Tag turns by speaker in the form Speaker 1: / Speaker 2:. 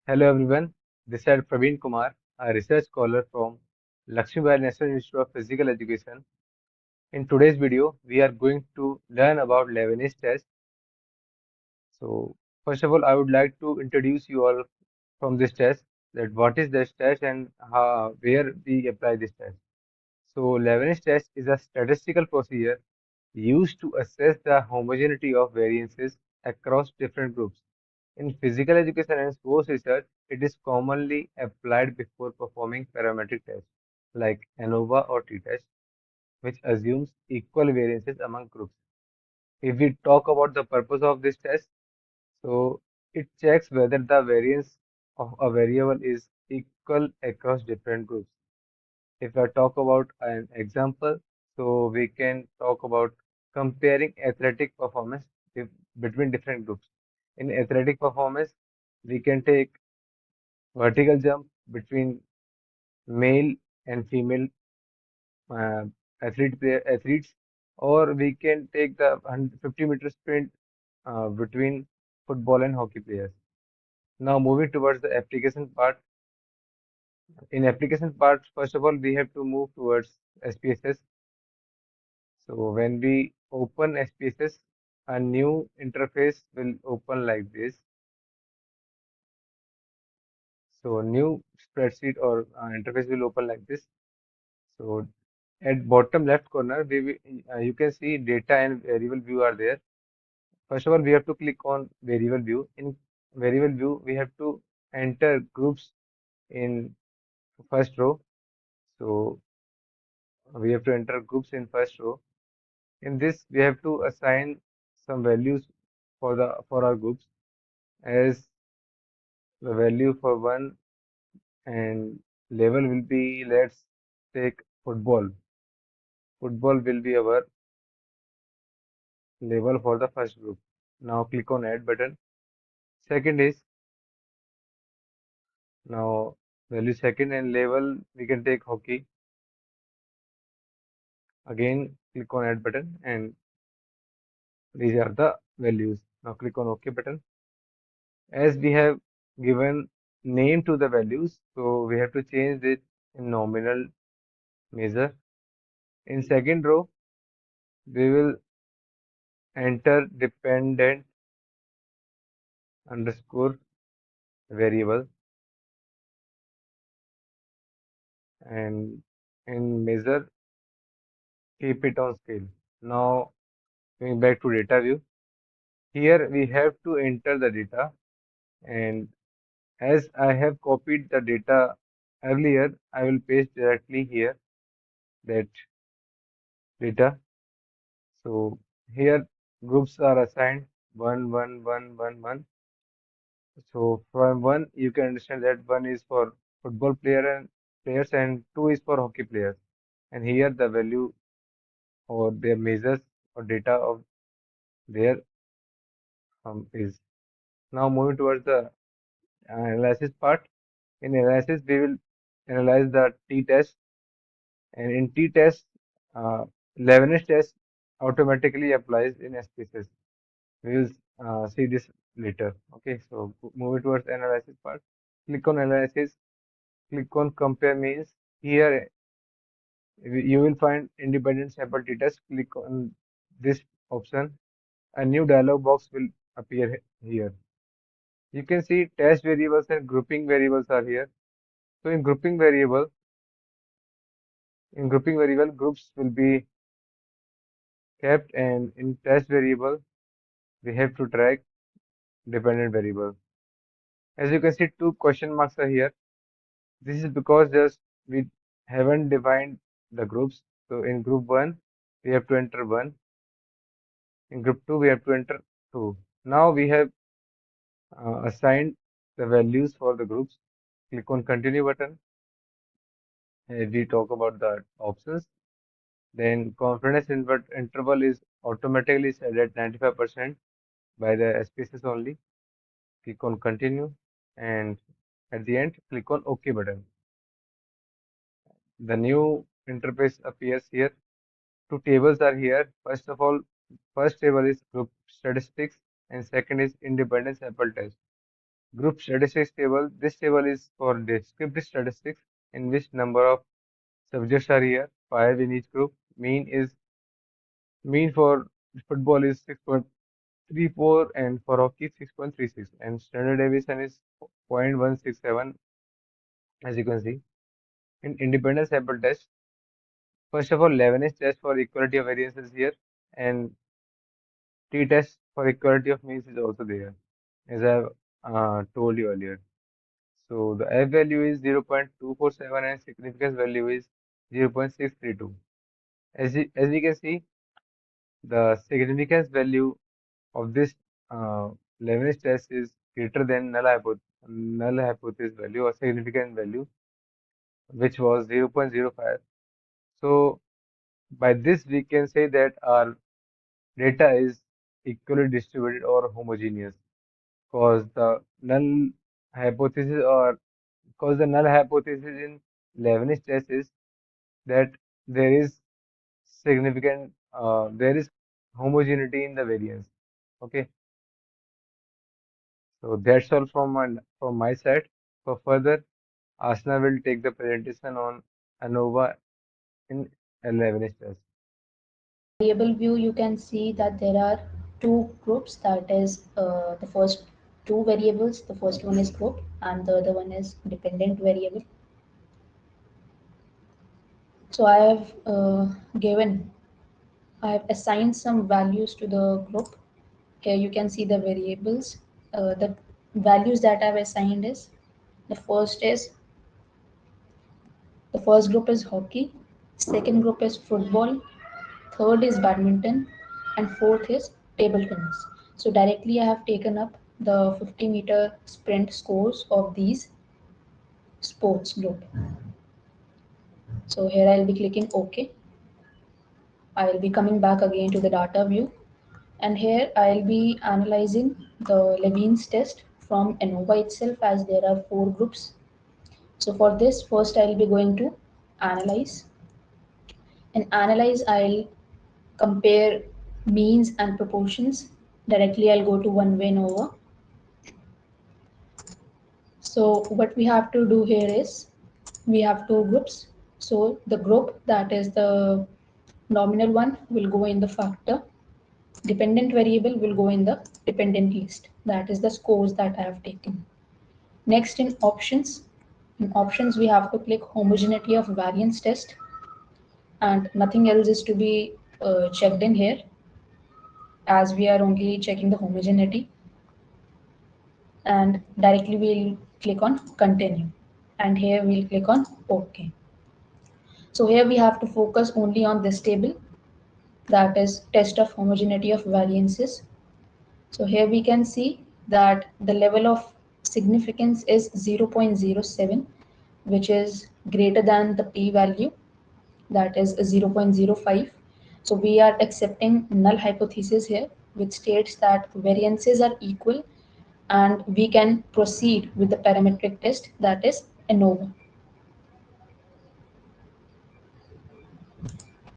Speaker 1: Hello everyone, this is Praveen Kumar, a research scholar from Lakshmi National Institute of Physical Education. In today's video, we are going to learn about Levene's test. So, first of all, I would like to introduce you all from this test, that what is this test and where we apply this test. So, Levene's test is a statistical procedure used to assess the homogeneity of variances across different groups. In physical education and sports research, it is commonly applied before performing parametric tests like ANOVA or t-test, which assumes equal variances among groups. If we talk about the purpose of this test, so it checks whether the variance of a variable is equal across different groups. If I talk about an example, so we can talk about comparing athletic performance between different groups. In athletic performance, we can take vertical jump between male and female uh, athletes, or we can take the 50-meter sprint between football and hockey players. Now moving towards the application part. In application part, first of all, we have to move towards SPSS. So when we open SPSS, a new interface will open like this. So new spreadsheet or interface will open like this. So at bottom left corner, you can see data and variable view are there. First of all, we have to click on variable view. In variable view, we have to enter groups in first row. So we have to enter groups in first row. In this, we have to assign some values for our groups, as the value for one and level will be, let's take football. Football will be our label for the first group. Now click on add button. Second is now value second and label we can take hockey. Again click on add button and these are the values. Now click on OK button. As we have given name to the values, so we have to change it in nominal measure. In second row, we will enter dependent underscore variable, and in measure keep it on scale. Now going back to data view, here we have to enter the data, and as I have copied the data earlier, I will paste directly here that data. So here groups are assigned 1, 1, 1, 1, 1. So from 1 you can understand that 1 is for football players and 2 is for hockey players. And here the value or their measures or data of their is. Now moving towards the analysis part. In analysis, we will analyze the t-test, and in t-test, uh, Levene's test automatically applies in SPSS. We will see this later. Okay, so moving towards analysis part. Click on analysis. Click on compare means. Here you will find independent sample t-test. Click on this option. A new dialog box will appear here. You can see test variables and grouping variables are here. So in grouping variable, groups will be kept, and in test variable, we have to track dependent variable. As you can see, two question marks are here. This is because just we haven't defined the groups. So in group 1, we have to enter 1. In group 2, we have to enter 2. Now we have assigned the values for the groups. Click on continue button. As we talk about the options, then confidence interval is automatically set at 95% by the SPSS only. Click on continue, and at the end click on OK button. The new interface appears here. Two tables are here. First of all, first table is group statistics and second is independent sample test. Group statistics table. This table is for descriptive statistics in which number of subjects are here, 5 in each group. Mean for football is 6.34 and for hockey 6.36 and standard deviation is 0.167 as you can see. In independent sample test, first of all, Levene's test for equality of variances here and t-test for equality of means is also there as I've told you earlier. So the F value is 0.247 and significance value is 0.632. As we can see, the significance value of this uh, Leibniz test is greater than null hypothesis value or significant value, which was 0.05. So by this we can say that our data is equally distributed or homogeneous, because the null hypothesis or because the null hypothesis in Leibniz test is that there is there is homogeneity in the variance. Okay, so that's all from my side. For further, Asna will take the presentation on ANOVA in 11 test.
Speaker 2: Variable view, you can see that there are two groups. That is the first two variables. The first one is group and the other one is dependent variable. So I have assigned some values to the group. Here you can see the variables. The values that I've assigned is the first group is hockey, second group is football, third is badminton, and fourth is table tennis. So directly I have taken up the 50-meter sprint scores of these sports group. So here I'll be clicking OK. I'll be coming back again to the data view, and here I'll be analyzing the Levene's test from ANOVA itself, as there are four groups. So for this, first I'll be going to analyze. In analyze, I'll compare means and proportions. Directly I'll go to one way ANOVA. So what we have to do here is we have two groups. So the group that is the nominal one will go in the factor. Dependent variable will go in the dependent list. That is the scores that I have taken. Next in options we have to click homogeneity of variance test, and nothing else is to be checked in here, as we are only checking the homogeneity. And directly we'll click on continue, and here we'll click on OK. So here we have to focus only on this table, that is test of homogeneity of variances. So here we can see that the level of significance is 0.07, which is greater than the p-value, that is 0.05. So we are accepting null hypothesis here, which states that variances are equal and we can proceed with the parametric test, that is ANOVA.